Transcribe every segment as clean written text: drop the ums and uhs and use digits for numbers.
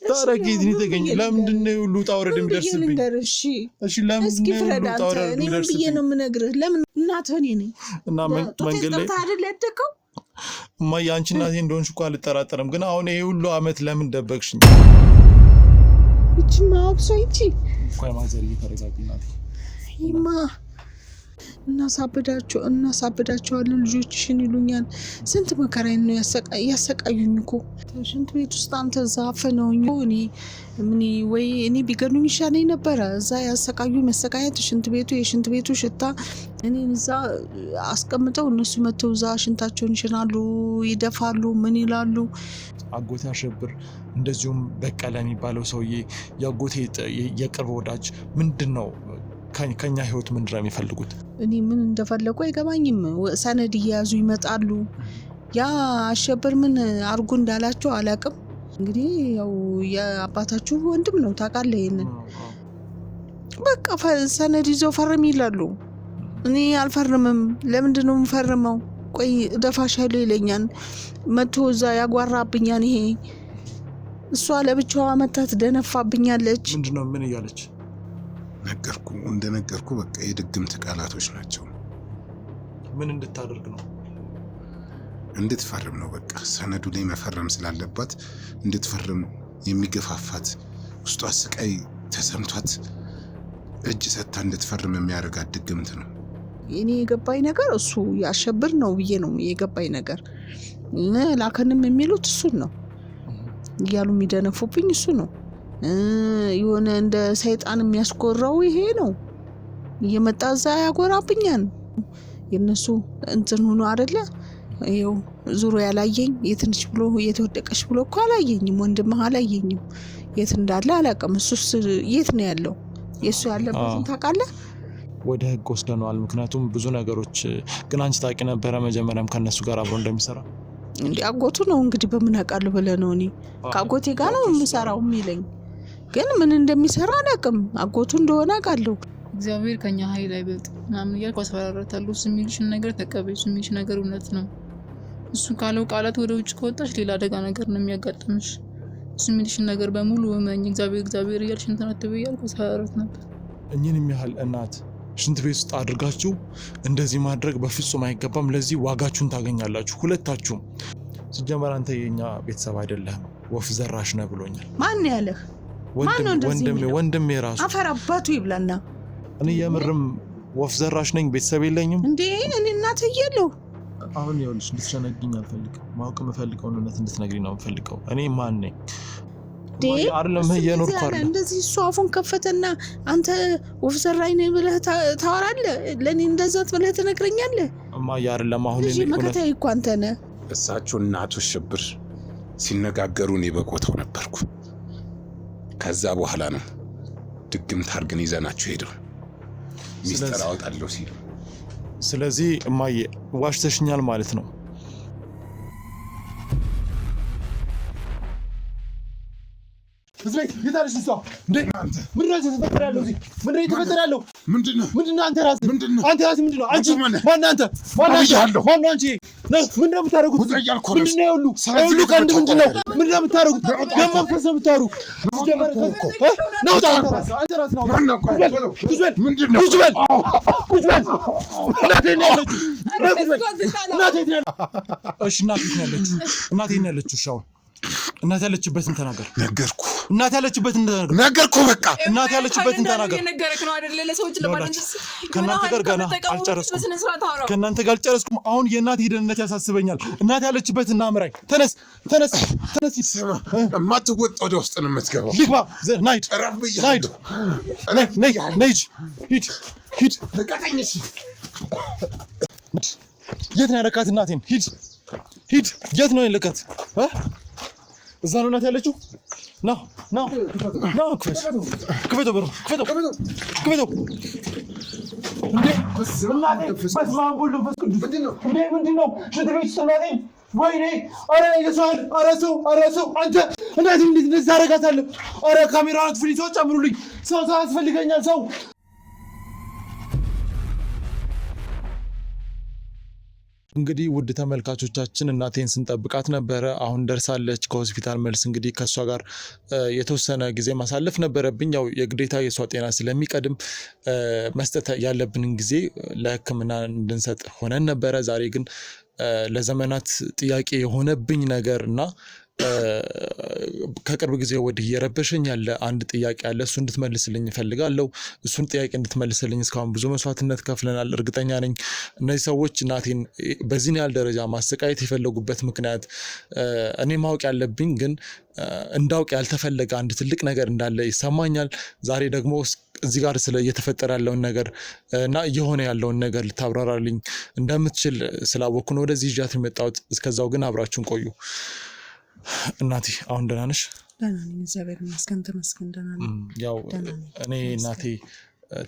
ታረጋጊ ተገኝ ለምንድነው ሁሉ ታውረድ የሚደርስብኝ እሺ ለምንድነው ሁሉ ታውረድ የሚደርስብኝ እኔ ነው የምነግርህ ለምን እናትህ እኔ ነኝ እና መንገድ ላይ ታድል ያደከው ማይ አንቺ እናቴ እንደሆንሽ እኮ አልጠራጠርም ግን አሁን ይሄ ሁሉ አመት ለምን ደበቅሽኝ እቺ ማብሶ እቺ ቆይ ማዘር ይተረጋጊ እናቴ ይማ እናሳብዳቸዋለን ልጆችሽን ይሉኛል ስንት መከራዬን ነው ያሰቃዩኝ እኮ ሽንት ቤት ውስጥ አንተ ዛፈነውኝ እኔ ወይ እኔ ቢገሉኝ ይሻለኝ ነበር እዛ ያሰቃዩ መሰቃየት የሽንት ቤቱ ሽታ እኔ እዛ አስቀምጠው እነሱ መተው እዛ ሽንታቸውን ይሽናሉ ይደፋሉ ምን ይላሉ አጎቴ አሸብር እንደዚሁም በቀለ የሚባለው ሰውዬ ያጎቴ የቅርብ ወዳጅ ምንድነው ከኛ ህይወት ምንድነው የሚፈልጉት እኔ ምን እንደፈለጉ አይገባኝም ሰነድ ይያዙ ይመጣሉ ያ አሸብር ምን አርጉ እንዳላቸው አላቅም እንግዲህ ያው የአባታችሁ ወንድም ነው ታውቃለህ ይሄንን በቃ ሰነድ ይዘው ፈርም ይላሉ እኔ አልፈርምም ለምንድነው የምፈርመው ቆይ ደፋሻለሁ ይለኛል መቶ እዛ ያጓራብኛል ይሄ እሷ ለብቻዋ መታት ደነፋብኛለች ምንድነው ምን እያለች እንደነገርኩ በቃ የድግምት ቃላቶች ናቸው ምን እንድታደርግ ነው እንድትፈርም ነው በቃ ሰነዱ ላይ መፈረም ስላለባት እንድትፈርም የሚገፋፋት ውስጧ ስቃይ ተሰምቷት እጅ ሰጥታ እንድትፈርም የሚያደርጋት ድግምት ነው እኔ የገባኝ ነገር እሱ ያሸብር ነው ብዬ ነው የገባኝ ነገር ላከንም የሚሉት እሱን ነው እያሉ የሚደነፉብኝ እሱ ነው የሆነ እንደ ሰይጣን የሚያስቆራው ይሄ ነው እየመጣዛ ያጎራብኛል የነሱ እንትን ሆኖ አይደለ ይሄው ዙሩ ያላየኝ የትንሽ ብሎ የተወደቀሽ ብሎ እኮ አላየኝም ወንድምህ አላየኝም የት እንዳለ አላውቅም እሱስ የት ነው ያለው የሱ ያለበትን ታውቃለህ ወደ ህግ ወስደነዋል ምክንያቱም ብዙ ነገሮች ግን አንቺ ታውቂ ነበር መጀመሪያም ከነሱ ጋር አብሮ እንደሚሰራ እንዴ አጎቱ ነው እንግዲህ በምን አውቃለሁ ብለህ ነው እኔ ከአጎቴ ጋር ነው የምሰራው የሚለኝ ግን ምን እንደሚሰራ አላውቅም አጎቱ እንደሆነ አውቃለሁ እግዚአብሔር ከኛ ኃይል አይበልጥ ምናምን እያልኩ አስፈራራታለሁ ስሚልሽን ነገር ተቀበይ ስሚልሽ ነገር እውነት ነው እሱ ካለው ቃላት ወደ ውጭ ከወጣሽ ሌላ አደጋ ነገር ነው የሚያጋጥምሽ ስሚልሽን ነገር በሙሉ ወመኝ እግዚአብሔር እያልሽ እንትን አትበይ እያልኩ አስፈራራት ነበር እኚህን የሚያህል እናት ሽንት ቤት ውስጥ አድርጋችሁ እንደዚህ ማድረግ በፍጹም አይገባም ለዚህ ዋጋችሁን ታገኛላችሁ ሁለታችሁም ሲጀመር አንተ የኛ ቤተሰብ አይደለህም ወፍ ዘራሽ ነህ ብሎኛል ማን ያለህ ወንድሜ ራሱ አፈር አባቱ ይብላና እኔ የምርም ወፍ ዘራሽ ነኝ ቤተሰብ የለኝም እንዴ እኔ እናት እየለው አሁን ይኸውልሽ እንድትሸነግኝ አልፈልግም ማወቅ የምፈልገው እውነት እንድትነግሪኝ ነው የምፈልገው እኔ ማን ነኝ አይደለም የኖርኩ አይደል እንደዚህ እሱ አፉን ከፈተና አንተ ወፍ ዘራኝ ነኝ ብለህ ታወራለህ ለኔ እንደዛ ብለህ ትነግረኛለህ ማያ አይደለም አሁን እኔ መከታዬ እኮ አንተ ነህ እሳቸው እናቱ ሽብር ሲነጋገሩ እኔ በቦታው ነበርኩ ከዛ በኋላ ነው ድግምት አድርገን ይዘናቸው ሄደው ሚስጥር አወጣለሁ ሲሉ ስለዚህ ማየ ዋሽተሽኛል ማለት ነው እዚህ የታለሽ እሷ እንዴ ምንድነው ተፈጠራለሁ እዚህ ምንድነው ተፈጠራለሁ ምንድነው አንተ ራስህ ምንድነው አንቺ ማን አንተ ማን አንቺ ምንድነው የምታረጉት ምንድነው ሁሉ ቀንድ ምንድነው የምታረጉት ገመፈሰ የምታሩ ነው አንተ ራስህ ነው ምንድነው እናቴ ነው ያለችው ሻው እናት ያለችበትን ተናገር ነገርኩ እናት ያለችበትን ተናገር ነገርኩ በቃ እናት ያለችበትን ተናገር ነገርክ ነው አይደል ለሰዎች ለማድረስ ከናንተ ጋር ገና አልጨረስኩም አሁን የእናት ሄደነት ያሳስበኛል እናት ያለችበትን እናምራይ ተነስ ማትወጣ ወደ ውስጥ ነው የምትገባው ይባ ናይት ሂድ ተቀጠኝሽ የት ነው ያለካት እናቴን ሂድ የት ነው ያለካት እዛ ነው እናት ያለችው ና ክፈተው እንዴ በስማም ሁሉ ፈስኩ ምንድነው ሽንት ቤት ውስጥ እናቴን ወይኔ ኧረ ሰው አንተ እናቴን እንዴት እንደዚህ አደርጋታለሁ ኧረ ካሜራውን አጥፉልኝ ሰዎች ጨምሩልኝ ሰው ያስፈልገኛል ሰው እንግዲህ ውድ ተመልካቾቻችን እናቴን ስንጠብቃት ነበረ። አሁን ደርሳለች ከሆስፒታል መልስ። እንግዲህ ከእሷ ጋር የተወሰነ ጊዜ ማሳለፍ ነበረብኝ። ያው የግዴታ የእሷ ጤና ስለሚቀድም መስጠት ያለብንን ጊዜ ለሕክምና እንድንሰጥ ሆነን ነበረ። ዛሬ ግን ለዘመናት ጥያቄ የሆነብኝ ነገር እና ከቅርብ ጊዜ ወዲህ እየረበሸኝ ያለ አንድ ጥያቄ አለ። እሱ እንድትመልስልኝ እፈልጋለሁ። እሱን ጥያቄ እንድትመልስልኝ እስካሁን ብዙ መስዋዕትነት ከፍለናል። እርግጠኛ ነኝ እነዚህ ሰዎች እናቴን በዚህን ያህል ደረጃ ማሰቃየት የፈለጉበት ምክንያት እኔ ማወቅ ያለብኝ ግን እንዳውቅ ያልተፈለገ አንድ ትልቅ ነገር እንዳለ ይሰማኛል። ዛሬ ደግሞ እዚህ ጋር ስለ እየተፈጠረ ያለውን ነገር እና እየሆነ ያለውን ነገር ልታብራራልኝ እንደምትችል ስላወቅኩ ነው ወደዚህ ይዣት የመጣሁት። እስከዛው ግን አብራችሁን ቆዩ። እናቴ አሁን ደህና ነሽ? ደህና ነኝ፣ እግዚአብሔር ይመስገን። ተመስገን ደህና ነኝ። ያው እኔ እናቴ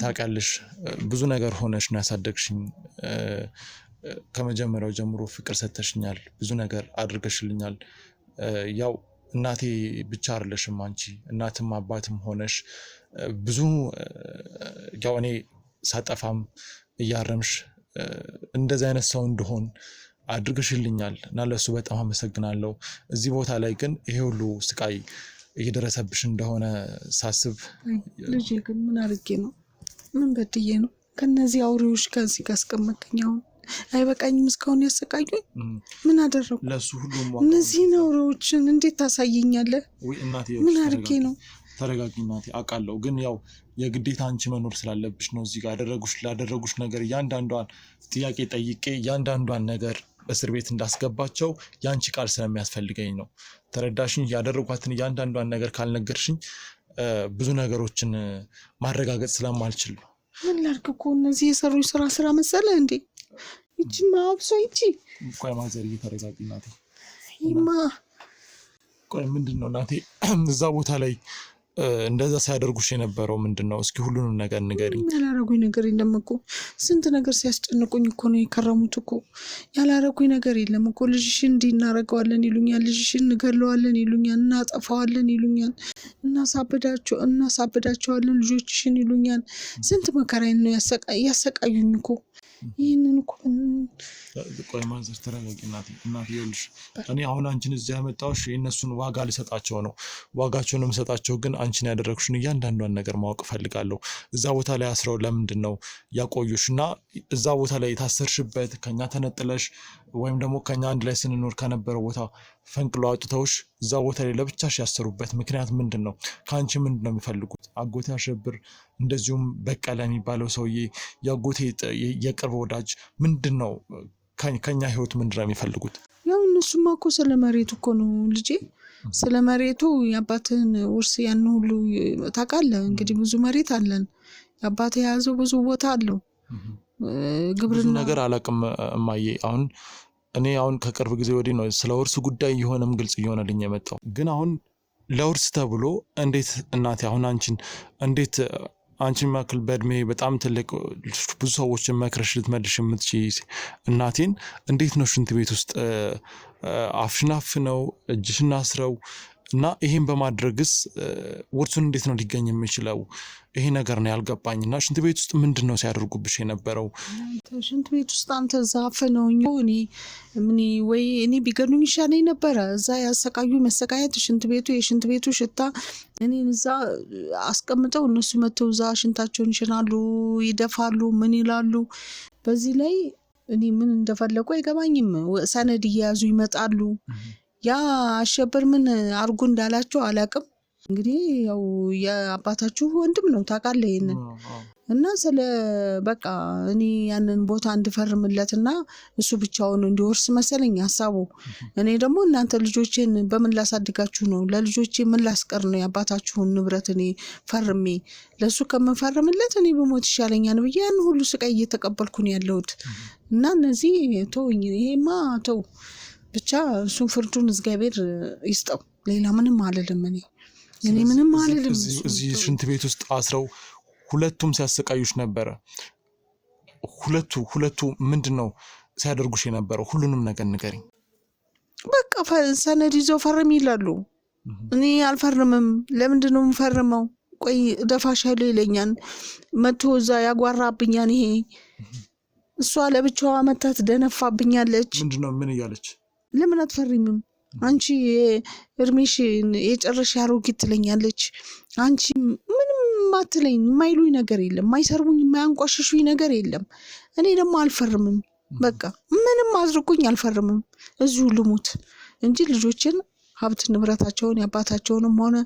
ታውቂያለሽ ብዙ ነገር ሆነሽ ነው ያሳደግሽኝ። ከመጀመሪያው ጀምሮ ፍቅር ሰጥተሽኛል፣ ብዙ ነገር አድርገሽልኛል። ያው እናቴ ብቻ አይደለሽም አንቺ እናትም አባትም ሆነሽ ብዙ ያው እኔ ሳጠፋም እያረምሽ እንደዚህ አይነት ሰው እንደሆን አድርገሽልኛል እና ለሱ በጣም አመሰግናለሁ። እዚህ ቦታ ላይ ግን ይሄ ሁሉ ስቃይ እየደረሰብሽ እንደሆነ ሳስብ ልጄ ግን ምን አድርጌ ነው? ምን በድዬ ነው? ከነዚህ አውሬዎች ከዚህ ካስቀመጠኝ አሁን አይበቃኝም? እስካሁን ያሰቃዩኝ ምን አደረኩ? ለሱ ሁሉም እነዚህን አውሬዎችን እንዴት ታሳየኛለህ? ምን አድርጌ ነው? ተረጋጊ እናቴ፣ አውቃለሁ ግን ያው የግዴታ አንቺ መኖር ስላለብሽ ነው። እዚህ ጋር ላደረጉሽ ነገር እያንዳንዷን ጥያቄ ጠይቄ እያንዳንዷን ነገር እስር ቤት እንዳስገባቸው የአንቺ ቃል ስለሚያስፈልገኝ ነው። ተረዳሽኝ? ያደረጓትን እያንዳንዷን ነገር ካልነገርሽኝ ብዙ ነገሮችን ማረጋገጥ ስለማልችል ነው። ምን ላድርግ እኮ እነዚህ የሰሩኝ ስራ መሰለ እንዴ? ይቺ ማብሶ ይቺ ቆይ ማዘር እየተረጋጊ እናቴ። ይማ ቆይ ምንድን ነው እናቴ እዛ ቦታ ላይ እንደዛ ሲያደርጉሽ የነበረው ምንድን ነው? እስኪ ሁሉንም ነገር ንገሪኝ። ያላረጉኝ ነገር የለም እኮ ስንት ነገር ሲያስጨንቁኝ እኮ ነው የከረሙት እኮ። ያላረጉኝ ነገር የለም እኮ። ልጅሽን እንዲህ እናረገዋለን ይሉኛል፣ ልጅሽን እንገለዋለን ይሉኛል፣ እናጠፋዋለን ይሉኛል፣ እናሳብዳቸዋለን ልጆችሽን ይሉኛል። ስንት መከራዬን ነው ያሰቃዩኝ እኮ። ይህንን እኮ ቆይ ማዘር ተረጋጊ እናቴ። ይኸውልሽ እኔ አሁን አንቺን እዚህ ያመጣሁሽ የእነሱን ዋጋ ልሰጣቸው ነው። ዋጋቸውን የምሰጣቸው ግን አንቺን ያደረግሽን እያንዳንዷን ነገር ማወቅ እፈልጋለሁ። እዛ ቦታ ላይ አስረው ለምንድን ነው ያቆዩሽ? እና እዛ ቦታ ላይ የታሰርሽበት ከኛ ተነጥለሽ ወይም ደግሞ ከኛ አንድ ላይ ስንኖር ከነበረው ቦታ ፈንቅሎ አውጥተውሽ እዛ ቦታ ላይ ለብቻሽ ያሰሩበት ምክንያት ምንድን ነው? ከአንቺ ምንድን ነው የሚፈልጉት? አጎቴ አሸብር እንደዚሁም በቀለ የሚባለው ሰውዬ የአጎቴ የቅርብ ወዳጅ ምንድን ነው ከኛ ህይወት ምንድን ነው የሚፈልጉት? ያው እነሱማ እኮ ስለ መሬቱ እኮ ነው ልጄ፣ ስለ መሬቱ የአባትህን ውርስ ያን ሁሉ ታውቃለህ። እንግዲህ ብዙ መሬት አለን፣ የአባትህ የያዘው ብዙ ቦታ አለው። ብዙ ነገር አላውቅም እማዬ። እኔ ከቅርብ ጊዜ ወዲህ ነው ስለ ውርስ ጉዳይ የሆነም ግልጽ እየሆነልኝ የመጣው። ግን አሁን ለውርስ ተብሎ እንዴት እናቴ እንዴት አንቺን ማክል በእድሜ በጣም ትልቅ ብዙ ሰዎችን መክረሽ ልትመልሽ የምትችይ እናቴን እንዴት ነው ሽንት ቤት ውስጥ አፍሽን አፍነው እጅሽን አስረው እና ይሄን በማድረግስ ውርሱን እንዴት ነው ሊገኝ የሚችለው? ይሄ ነገር ነው ያልገባኝ። እና ሽንት ቤት ውስጥ ምንድን ነው ሲያደርጉብሽ የነበረው? ሽንት ቤት ውስጥ አንተ ዛፍ ነው እኔ ቢገሉኝ ይሻለኝ ነበረ። እዛ ያሰቃዩ መሰቃየት የሽንት ቤቱ ሽታ እኔን እዛ አስቀምጠው እነሱ መተው እዛ ሽንታቸውን ይሽናሉ፣ ይደፋሉ፣ ምን ይላሉ። በዚህ ላይ እኔ ምን እንደፈለጉ አይገባኝም። ሰነድ እየያዙ ይመጣሉ። ያ አሸብር ምን አርጉ እንዳላቸው አላቅም። እንግዲህ ያው የአባታችሁ ወንድም ነው ታውቃለህ ይሄንን። እና በቃ እኔ ያንን ቦታ እንድፈርምለትና እሱ ብቻውን እንዲወርስ መሰለኝ ሀሳቡ። እኔ ደግሞ እናንተ ልጆቼን በምን ላሳድጋችሁ ነው? ለልጆቼ ምን ላስቀር ነው? የአባታችሁን ንብረት እኔ ፈርሜ ለሱ ከምፈርምለት እኔ በሞት ይሻለኛል ብዬ ያን ሁሉ ስቃይ እየተቀበልኩ ነው ያለሁት። እና እነዚህ ተውኝ፣ ይሄማ ተው ብቻ እሱን ፍርዱን እግዚአብሔር ይስጠው። ሌላ ምንም አልልም። እኔ ምንም አልልም። እዚህ ሽንት ቤት ውስጥ አስረው ሁለቱም ሲያሰቃዩሽ ነበረ። ሁለቱ ምንድን ነው ሲያደርጉሽ የነበረው? ሁሉንም ነገር ንገሪኝ። በቃ ሰነድ ይዘው ፈርም ይላሉ። እኔ አልፈርምም። ለምንድን ነው የምፈርመው? ቆይ ደፋሻለሁ ይለኛል። መቶ እዛ ያጓራብኛል። ይሄ እሷ ለብቻዋ መታት ደነፋብኛለች። ምንድነው ምን እያለች? ለምን አትፈሪምም አንቺ እርሜሽ የጨረሻ አሮጊት ትለኛለች። አንቺ ምንም ማትለኝ ማይሉኝ ነገር የለም፣ ማይሰርቡኝ ማያንቋሽሹኝ ነገር የለም። እኔ ደግሞ አልፈርምም፣ በቃ ምንም አዝርቁኝ አልፈርምም። እዚሁ ልሙት እንጂ ልጆችን ሀብት ንብረታቸውን ያባታቸውንም ሆነ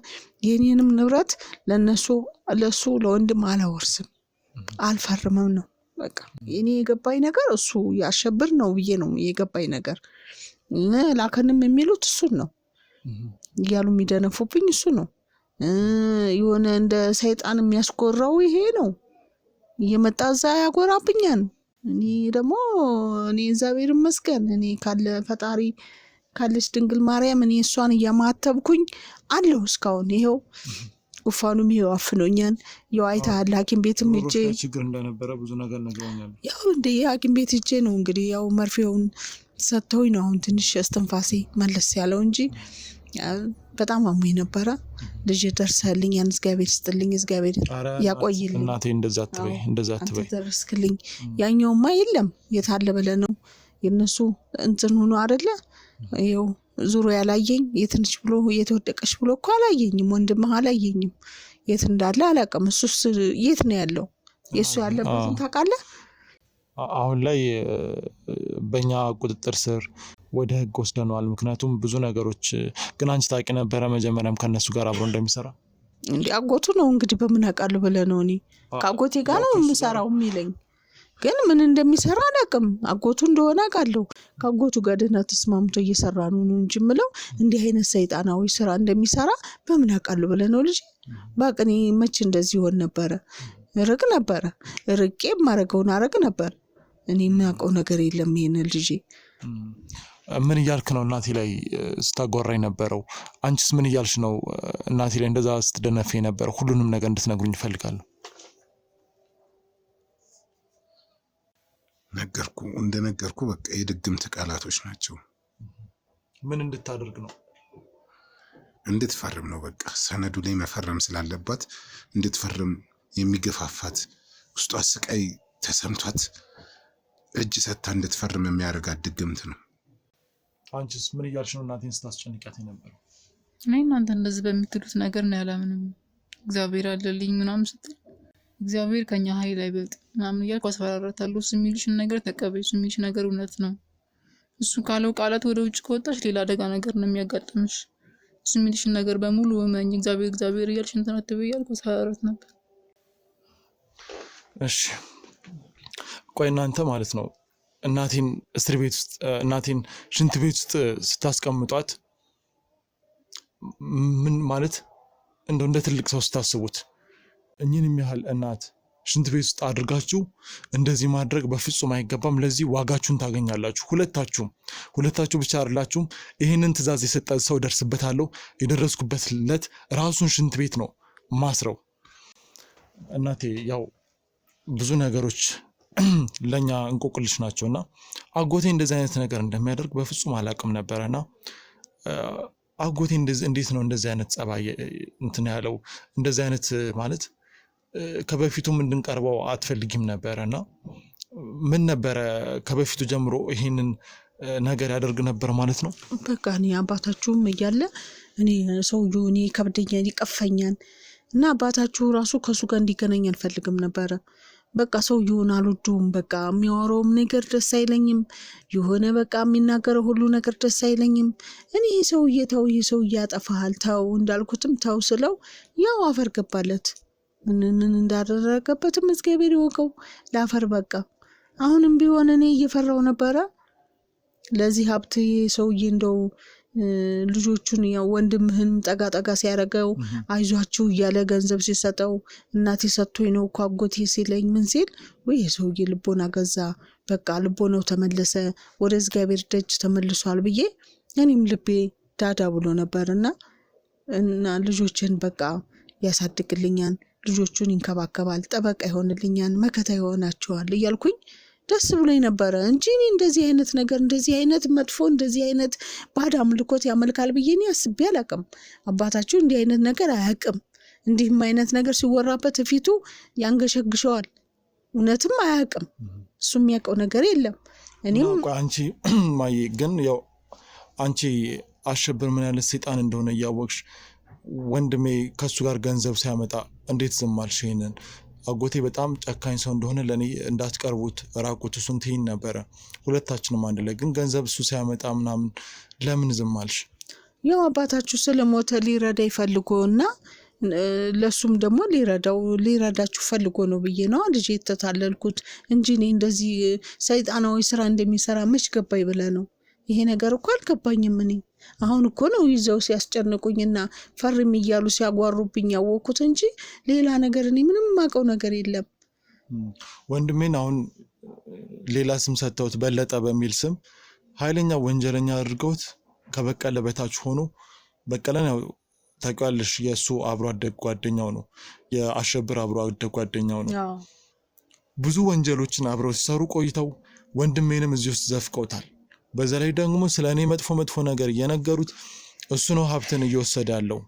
የኔንም ንብረት ለሱ ለወንድም አላወርስም፣ አልፈርምም ነው በቃ። እኔ የገባኝ ነገር እሱ ያሸብር ነው ብዬ ነው የገባኝ ነገር። ላከንም የሚሉት እሱን ነው እያሉ የሚደነፉብኝ እሱ ነው። የሆነ እንደ ሰይጣን የሚያስቆራው ይሄ ነው። እየመጣ እዛ ያጎራብኛል። እኔ ደግሞ እግዚአብሔር ይመስገን እኔ ካለ ፈጣሪ ካለች ድንግል ማርያም እኔ እሷን እያማተብኩኝ አለሁ እስካሁን። ይሄው ጉፋኑም ይሄው አፍኖኛል። ያው አይተሃል ሐኪም ቤትም ሄጄ ችግር እንደነበረ ብዙ ነገር ነግረውኛል። ያው እንደ ሐኪም ቤት ሄጄ ነው እንግዲህ ያው መርፌውን ሰጥተውኝ ነው አሁን ትንሽ እስትንፋሴ መለስ ያለው እንጂ በጣም አሞኝ ነበረ። ልጅ ደርሰልኝ ያን እግዚአብሔር ይስጥልኝ፣ እግዚአብሔር ያቆይልኝ። እናቴ እንደዛ አትበይ ደረስክልኝ። ያኛውማ የለም የታለ ብለህ ነው የነሱ እንትን ሆኖ አይደለ? ይኸው ዙሮ ያላየኝ የትንሽ ብሎ የተወደቀሽ ብሎ እኮ አላየኝም። ወንድምህ አላየኝም። የት እንዳለ አላውቅም። እሱስ የት ነው ያለው? የእሱ ያለበትን ታውቃለህ? አሁን ላይ በእኛ ቁጥጥር ስር ወደ ህግ ወስደነዋል። ምክንያቱም ብዙ ነገሮች ግን አንቺ ታውቂ ነበረ መጀመሪያም ከነሱ ጋር አብሮ እንደሚሰራ? እንዴ አጎቱ ነው እንግዲህ በምን አውቃለሁ ብለህ ነው? እኔ ከአጎቴ ጋር ነው የምሰራው የሚለኝ ግን ምን እንደሚሰራ አላውቅም። አጎቱ እንደሆነ አውቃለሁ። ከአጎቱ ጋር ደህና ተስማምቶ እየሰራ ነው እንጂ የምለው እንዲህ አይነት ሰይጣናዊ ስራ እንደሚሰራ በምን አውቃለሁ ብለህ ነው ልጅ? ባቅኔ መቼ እንደዚህ ይሆን ነበረ? ርቅ ነበረ ርቄ ማረገውን አረግ ነበር። እኔ የማውቀው ነገር የለም። ይሄን ልጅ ምን እያልክ ነው እናቴ ላይ ስታጓራኝ ነበረው? አንቺስ ምን እያልሽ ነው እናቴ ላይ እንደዛ ስትደነፍ የነበረው? ሁሉንም ነገር እንድትነግሩኝ እፈልጋለሁ። እንደነገርኩ በቃ የድግምት ቃላቶች ናቸው። ምን እንድታደርግ ነው? እንድትፈርም ነው በቃ። ሰነዱ ላይ መፈረም ስላለባት እንድትፈርም የሚገፋፋት ውስጧ ስቃይ ተሰምቷት እጅ ሰታ እንድትፈርም የሚያደርጋት ድግምት ነው። አንቺስ ምን እያልሽ ነው እናቴን ስታስጨንቃት የነበረው? እኔ እናንተ እንደዚህ በምትሉት ነገር ነው ያላምንም። እግዚአብሔር አለልኝ ምናምን ስትል እግዚአብሔር ከኛ ኃይል አይበልጥ ምናምን እያልኩ አስፈራራታለሁ። እሱ የሚልሽን ነገር ተቀበይ፣ እሱ የሚልሽ ነገር እውነት ነው። እሱ ካለው ቃላት ወደ ውጭ ከወጣሽ ሌላ አደጋ ነገር ነው የሚያጋጥምሽ። እሱ የሚልሽን ነገር በሙሉ እመኝ፣ እግዚአብሔር እያልሽ እንትን አትበይ እያልኩ አስፈራራት ነበር። እሺ ቆይ እናንተ ማለት ነው እናቴን እስር ቤት ውስጥ እናቴን ሽንት ቤት ውስጥ ስታስቀምጧት ምን ማለት እንደ ትልቅ ሰው ስታስቡት እኚህን የሚያህል እናት ሽንት ቤት ውስጥ አድርጋችሁ እንደዚህ ማድረግ በፍጹም አይገባም። ለዚህ ዋጋችሁን ታገኛላችሁ። ሁለታችሁ ብቻ አይደላችሁም። ይህንን ትእዛዝ የሰጠ ሰው ደርስበታለሁ። የደረስኩበትለት ራሱን ሽንት ቤት ነው ማስረው። እናቴ ያው ብዙ ነገሮች ለኛ እንቆቅልሽ ናቸውና አጎቴ እንደዚህ አይነት ነገር እንደሚያደርግ በፍጹም አላውቅም ነበርና አጎቴ እንዴት ነው እንደዚህ አይነት ጸባይ እንትን ያለው? እንደዚህ አይነት ማለት ከበፊቱም እንድንቀርበው አትፈልጊም ነበርና ምን ነበረ ከበፊቱ ጀምሮ ይሄንን ነገር ያደርግ ነበር ማለት ነው? በቃ እኔ አባታችሁም እያለ እኔ ሰውዬው እኔ ከብደኛል ይቀፈኛል እና አባታችሁ ራሱ ከሱ ጋር እንዲገናኝ አልፈልግም ነበረ። በቃ ሰውዬውን አልወደውም። በቃ የሚያወራውም ነገር ደስ አይለኝም። የሆነ በቃ የሚናገረው ሁሉ ነገር ደስ አይለኝም። እኔ ሰውዬ ተው፣ ይሄ ሰውዬ ያጠፋሃል፣ ተው እንዳልኩትም ተው ስለው ያው አፈር ገባለት። ምን እንዳደረገበትም እግዚአብሔር ይወቀው። ለአፈር በቃ። አሁንም ቢሆን እኔ እየፈራው ነበረ ለዚህ ሀብት ሰውዬ እንደው ልጆቹን ያው ወንድምህን ጠጋ ሲያረገው አይዟችሁ እያለ ገንዘብ ሲሰጠው እናቴ ሰጥቶኝ ነው እኮ አጎቴ ሲለኝ ምን ሲል ወይ ሰውዬ ልቦና ገዛ፣ በቃ ልቦናው ተመለሰ፣ ወደ እግዚአብሔር ደጅ ተመልሷል ብዬ እኔም ልቤ ዳዳ ብሎ ነበርና እና ልጆችን በቃ ያሳድግልኛል፣ ልጆቹን ይንከባከባል፣ ጠበቃ ይሆንልኛል፣ መከታ ይሆናቸዋል እያልኩኝ ደስ ብሎኝ ነበረ እንጂ እኔ እንደዚህ አይነት ነገር እንደዚህ አይነት መጥፎ እንደዚህ አይነት ባዳ አምልኮት ያመልካል ብዬ እኔ አስቤ አላውቅም። አባታችሁ እንዲህ አይነት ነገር አያውቅም። እንዲህም አይነት ነገር ሲወራበት ፊቱ ያንገሸግሸዋል። እውነትም አያውቅም። እሱ የሚያውቀው ነገር የለም። እኔም አንቺ ማዬ ግን ያው አንቺ አሸብር ምን ያለ ሰይጣን እንደሆነ ያወቅሽ ወንድሜ ከሱ ጋር ገንዘብ ሲያመጣ እንዴት ዝም አልሽ? ይሄንን አጎቴ በጣም ጨካኝ ሰው እንደሆነ ለኔ እንዳትቀርቡት ራቁት እሱን ትይኝ ነበረ ሁለታችንም አንድ ላይ። ግን ገንዘብ እሱ ሲያመጣ ምናምን ለምን ዝም አልሽ? ያው አባታችሁ ስለሞተ ሊረዳ ይፈልጎና ለሱም ደግሞ ሊረዳችሁ ፈልጎ ነው ብዬ ነው ልጅ የተታለልኩት እንጂ እኔ እንደዚህ ሰይጣናዊ ስራ እንደሚሰራ መች ገባኝ ብለህ ነው? ይሄ ነገር እኮ አልገባኝም። እኔ አሁን እኮ ነው ይዘው ሲያስጨንቁኝና ፈርም እያሉ ሲያጓሩብኝ ያወቅኩት እንጂ ሌላ ነገር እኔ ምንም ማቀው ነገር የለም። ወንድሜን አሁን ሌላ ስም ሰጥተውት በለጠ በሚል ስም ኃይለኛ ወንጀለኛ አድርገውት ከበቀለ በታች ሆኖ በቀለን ያው ታውቂዋለሽ የሱ አብሮ አደግ ጓደኛው ነው፣ የአሸብር አብሮ አደግ ጓደኛው ነው። ብዙ ወንጀሎችን አብረው ሲሰሩ ቆይተው ወንድሜንም እዚህ ውስጥ ዘፍቀውታል። በዛ ላይ ደግሞ ስለኔ መጥፎ ነገር እየነገሩት እሱ ነው ሀብትን እየወሰደ ያለው።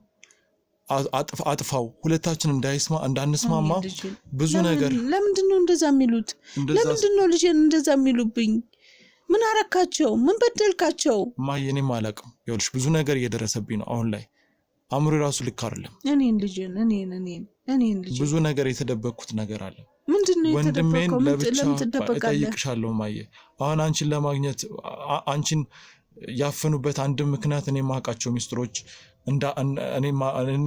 አጥፋው ሁለታችን እንዳንስማማ ብዙ ነገር። ለምንድነው እንደዛ የሚሉት? ለምንድነው ልጄን እንደዛ የሚሉብኝ? ምን አረካቸው? ምን በደልካቸው? ማየኔም አላውቅም። ይኸውልሽ ብዙ ነገር እየደረሰብኝ ነው አሁን ላይ። አእምሮ ራሱ ልክ አይደለም። እኔን ልጅ ብዙ ነገር የተደበቅኩት ነገር አለ። ምንድነው ወንድሜን ለብቻ እጠይቅሻለሁ ማየ። አሁን አንቺን ለማግኘት አንቺን ያፈኑበት አንድ ምክንያት እኔ ማውቃቸው ሚስጥሮች እኔ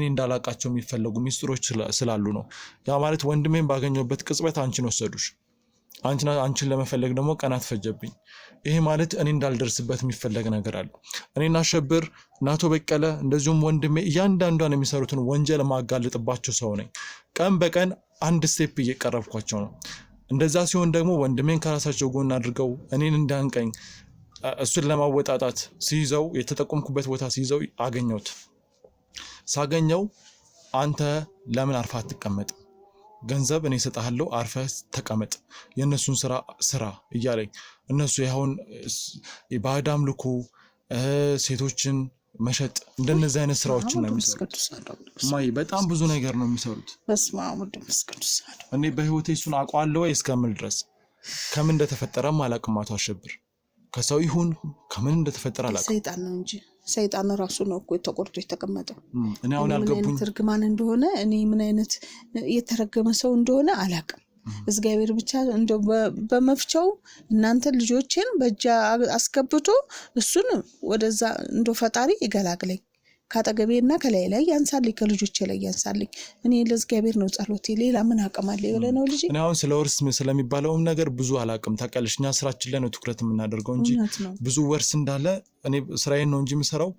እንዳላቃቸው የሚፈለጉ ሚስጥሮች ስላሉ ነው። ያ ማለት ወንድሜን ባገኘበት ቅጽበት አንቺን ወሰዱሽ። አንቺን ለመፈለግ ደግሞ ቀናት ፈጀብኝ። ይሄ ማለት እኔ እንዳልደርስበት የሚፈለግ ነገር አለ። እኔና አሸብር ናቶ በቀለ እንደዚሁም ወንድሜ እያንዳንዷን የሚሰሩትን ወንጀል ማጋለጥባቸው ሰው ነኝ። ቀን በቀን አንድ ስቴፕ እየቀረብኳቸው ነው። እንደዛ ሲሆን ደግሞ ወንድሜን ከራሳቸው ጎን አድርገው እኔን እንዳንቀኝ እሱን ለማወጣጣት ሲይዘው የተጠቆምኩበት ቦታ ሲይዘው አገኘሁት። ሳገኘው አንተ ለምን አርፈህ አትቀመጥም? ገንዘብ እኔ እሰጥሃለሁ አርፈህ ተቀመጥ፣ የእነሱን ስራ እያለኝ እነሱ ያሁን ባዕድ አምልኮ ሴቶችን መሸጥ እንደነዚህ አይነት ስራዎችን ነው የሚሰሩት። ማይ በጣም ብዙ ነገር ነው የሚሰሩት። እኔ በህይወቴ እሱን አውቀዋለሁ ወይ እስከምል ድረስ ከምን እንደተፈጠረም አላውቅም። አቶ አሸብር ከሰው ይሁን ከምን እንደተፈጠረ አላውቅም። ሰይጣን ነው እንጂ ሰይጣን ራሱ ነው እኮ ተቆርጦ የተቀመጠው። እኔ አሁን አልገቡኝ ትርግማን እንደሆነ እኔ ምን አይነት የተረገመ ሰው እንደሆነ አላውቅም። እግዚአብሔር ብቻ እንደው በመፍቻው እናንተ ልጆችን በእጃ አስገብቶ እሱን ወደዛ እንደው ፈጣሪ ይገላግለኝ፣ ካጠገቤና ከላይ ላይ ያንሳልኝ፣ ከልጆቼ ላይ ያንሳልኝ። እኔ ለእግዚአብሔር ነው ጸሎቴ፣ ሌላ ምን አቀማለ ይወለ ነው ልጅ። እኔ አሁን ስለ ወርስ ስለሚባለው ነገር ብዙ አላውቅም። ታውቂያለሽ እኛ ስራችን ላይ ነው ትኩረት የምናደርገው እንጂ ብዙ ወርስ እንዳለ እኔ ስራዬን ነው እንጂ የምሰራው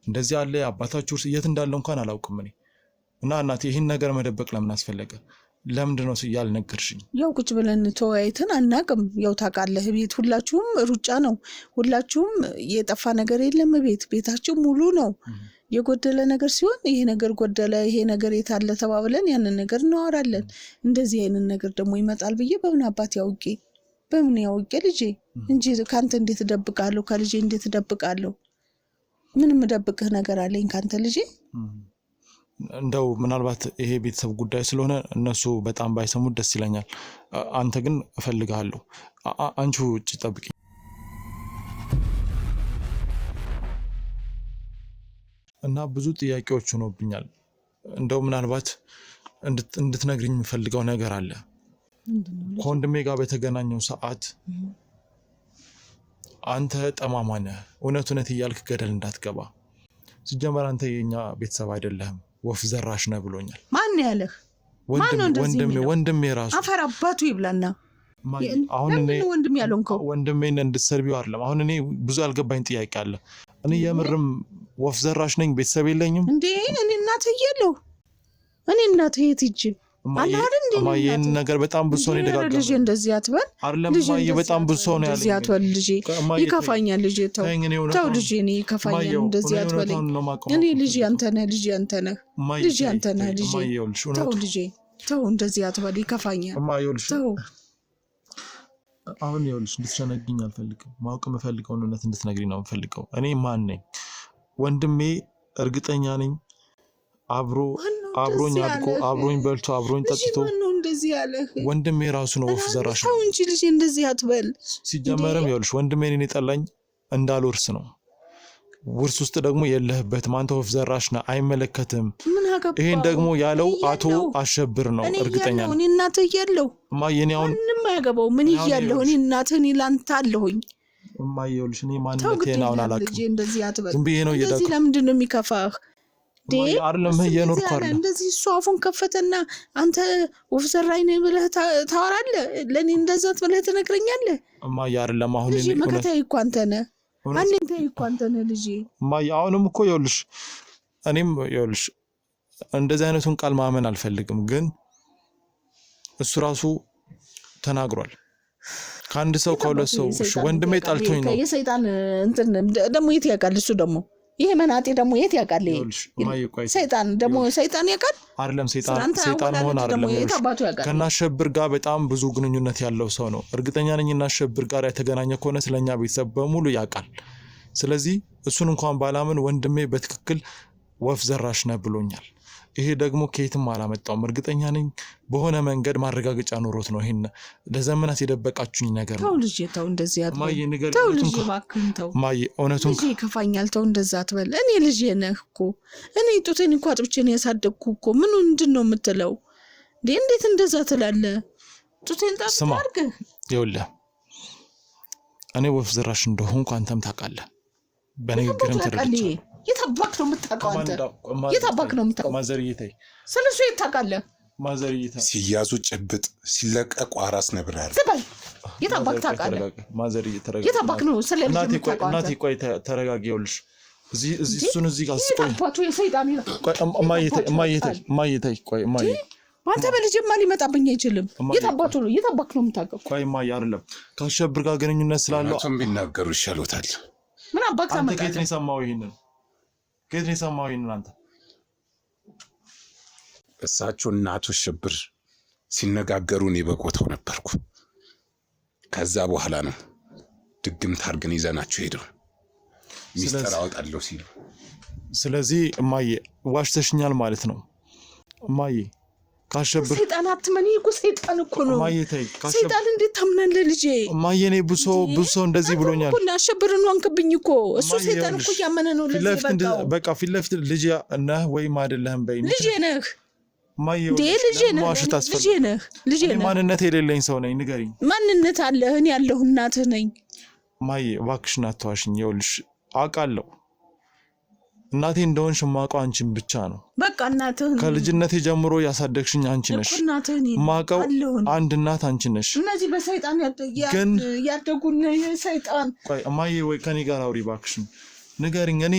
እንደዚህ አለ አባታችሁ የት እንዳለ እንኳን አላውቅም። እኔ እና እናቴ ይሄን ነገር መደበቅ ለምን አስፈለገ? ለምንድነው ያልነገርሽኝ? ያው ቁጭ ብለን ተወያይተን አናቅም። ያው ታውቃለህ ቤት ሁላችሁም ሩጫ ነው፣ ሁላችሁም የጠፋ ነገር የለም። ቤታችሁ ሙሉ ነው። የጎደለ ነገር ሲሆን ይሄ ነገር ጎደለ፣ ይሄ ነገር የታለ ተባብለን ያንን ነገር እናወራለን። እንደዚህ አይነት ነገር ደግሞ ይመጣል ብዬ በምን አባት ያውቄ ልጄ እንጂ ካንተ እንዴት ደብቃለሁ? ከልጄ እንዴት ደብቃለሁ? ምንም ደብቅህ ነገር አለኝ ካንተ ልጄ? እንደው ምናልባት ይሄ ቤተሰብ ጉዳይ ስለሆነ እነሱ በጣም ባይሰሙት ደስ ይለኛል። አንተ ግን እፈልጋለሁ። አንቺ ውጭ ጠብቂ። እና ብዙ ጥያቄዎች ሆኖብኛል። እንደው ምናልባት እንድትነግሪኝ የምፈልገው ነገር አለ። ከወንድሜ ጋር በተገናኘው ሰዓት አንተ ጠማማ ነህ፣ እውነት እያልክ ገደል እንዳትገባ። ሲጀመር አንተ የኛ ቤተሰብ አይደለህም፣ ወፍ ዘራሽ ነህ ብሎኛል። ማን ያለህ? ወንድሜ ራሱ አፈር አባቱ ይብላና። አሁን እኔ ወንድሜ ያለንከው ወንድሜን እንድትሰርቢው አይደለም። አሁን እኔ ብዙ ያልገባኝ ጥያቄ አለ። እኔ የምርም ወፍ ዘራሽ ነኝ? ቤተሰብ የለኝም እንዴ? እኔ እናትህ እያለሁ እኔ እናትህ የት ሂጅ አላህ እንዴ? ማየን ነገር በጣም ብዙ ነው ደጋጋለ። ልጅ እንደዚህ አትበል አይደለም ማየ በጣም ብዙ ነው ያለኝ። እንደዚህ አትበል ልጅ፣ ይከፋኛል ልጅ። ተው ልጅ፣ እኔ ይከፋኛል። እንደዚህ አትበል። እኔ ልጅ አንተ ነህ፣ ልጅ አንተ ነህ፣ ልጅ አንተ ነህ ልጅ። ተው ልጅ፣ ተው እንደዚህ አትበል፣ ይከፋኛል። ተው አሁን ይኸውልሽ እንድትሸነግኝ አልፈልግም። ማወቅ የምፈልገውን እውነት እንድትነግሪኝ ነው የምፈልገው። እኔ ማን ነኝ? ወንድሜ እርግጠኛ ነኝ አብሮኝ አድጎ አብሮኝ በልቶ አብሮኝ ጠጥቶ ነው እንደዚህ ያለህ ወንድሜ ራሱ ነው ወፍ ዘራሽ ነው እንጂ ልጅ እንደዚህ አትበል ሲጀመርም ይኸውልሽ ወንድሜ እኔን የጠላኝ እንዳልወርስ ነው ውርስ ውስጥ ደግሞ የለህበትም አንተ ወፍ ዘራሽ ነህ አይመለከትም ይሄን ደግሞ ያለው አቶ አሸብር ነው እርግጠኛ ነኝ እኔ እናትህ እያለሁ እማዬ አሁን ምንም አያገባው ምን እያለሁ እኔ እናትህ እኔ ላንተ አለሁኝ እማዬ ይኸውልሽ እኔ ማንነቴን አሁን አላውቅም እንደዚህ አትበል ዝም ብዬ ነው እየዳኩ እንደዚህ ለምንድን ነው የሚከፋህ አይደለም እየኖርኩ አይደለም እንደዚህ እሱ አፉን ከፈተና አንተ ወፍ ዘራኝ ነህ ብለህ ታወራለህ ለኔ እንደዛ ብለህ ትነግረኛለህ እማዬ አይደለም አሁን እኔ መከታዬ እኮ አንተ ነህ አለኝታዬ እኮ አንተ ነህ ልጄ እማዬ አሁንም እኮ ይኸውልሽ እኔም ይኸውልሽ እንደዚህ አይነቱን ቃል ማመን አልፈልግም ግን እሱ ራሱ ተናግሯል ከአንድ ሰው ከሁለት ሰው ወንድሜ ጣልቶኝ ነው የሰይጣን እንትን ደግሞ የት ያውቃል እሱ ደግሞ ይሄ መናጤ ደግሞ የት ያውቃል ሰይጣን ደግሞ ሰይጣን ያውቃል አይደለም ሰይጣን ሆነ አይደለም ከናሸብር ጋር በጣም ብዙ ግንኙነት ያለው ሰው ነው እርግጠኛ ነኝ እናሸብር ጋር የተገናኘ ከሆነ ስለኛ ቤተሰብ በሙሉ ያውቃል ስለዚህ እሱን እንኳን ባላምን ወንድሜ በትክክል ወፍ ዘራሽ ነው ብሎኛል ይሄ ደግሞ ከየትም አላመጣውም እርግጠኛ ነኝ በሆነ መንገድ ማረጋገጫ ኖሮት ነው ይሄን ለዘመናት የደበቃችሁኝ ነገር ነው ተው ልጅ ተው እንደዚህ አትበል ተው ልጅ እባክህን ተው ማይ እውነቱን ልጅ ከፋኛል ተው እንደዛ አትበል እኔ ልጅ ነህ እኮ እኔ ጡቴን እንኳን አጥብቼ ነው ያሳደግኩ እኮ ምንድነው የምትለው እንዴት እንደዛ ትላለህ ጡቴን ጣጣ አድርገህ ይኸውልህ እኔ ወፍ ዘራሽ እንደሆንኩ አንተም ታውቃለህ በንግግርም ተረድቼ የታባክ ነው የምታውቀው አንተ የታባክ ነው የምታውቀው ማዘርዬታይ ስለሱ የታውቃለህ ማዘርዬታይ ሲያዙ ጭብጥ ሲለቀቁ አራስ ነብር ያለ ዝም የታባክ ታውቃለህ ማዘርዬ ተረጋጋ የታባክ ነው ስለልጅ የምታውቀው እናቴ ቆይ ተረጋጊውልሽ እዚህ እሱን እዚህ ጋር ቆይ አባቱ የሰይጣን ነው እማዬታይ ቆይ እማዬ አንተ በልጅማ ሊመጣብኝ አይችልም የታባቱ ነው የታባክ ነው የምታውቀው ቆይ እማዬ አይደለም ካሸብር ጋር ግንኙነት ስላለው እሱም ቢናገሩ ይሻሉታል ምን አባክ ታመጣ አንተ ከየት ነው የሰማው ይሄንን አንተ እሳቸው እና አቶ አሸብር ሲነጋገሩ እኔ በቦታው ነበርኩ ከዛ በኋላ ነው ድግምት አድርገን ይዘናቸው ሄደው ሚስጥር አወጣለሁ ሲሉ ስለዚህ እማዬ ዋሽተሽኛል ማለት ነው እማዬ ካሸብር ሰይጣን አትመን እኮ ሰይጣን እኮ ነው ሰይጣን እንዴት ታምናለህ ልጄ እማዬ እኔ ብዙ እንደዚህ ብሎኛል እኮ አሸብርን ወንክብኝ እኮ እሱ ሰይጣን እኮ ያመነ ነው ለዚህ በቃ ፊት ለፊት ልጅ ነህ ወይም አይደለህም በይ ልጄ ነህ እማዬ ልጄ ነህ ማንነት የሌለኝ ሰው ነኝ ንገሪኝ ማንነት አለህ እኔ ያለሁ እናትህ ነኝ እማዬ እባክሽን አትዋሽኝ ይኸውልሽ አውቃለሁ እናቴ እንደሆንሽ የማውቀው አንቺን ብቻ ነው በቃ እናትህ ከልጅነቴ ጀምሮ ያሳደግሽኝ አንቺ ነሽ ማውቀው አንድ እናት አንቺ ነሽ እነዚህ በሰይጣን ያደጉን ሰይጣን ቆይ እማዬ ወይ ከኔ ጋር አውሪ እባክሽን ንገሪኝ እኔ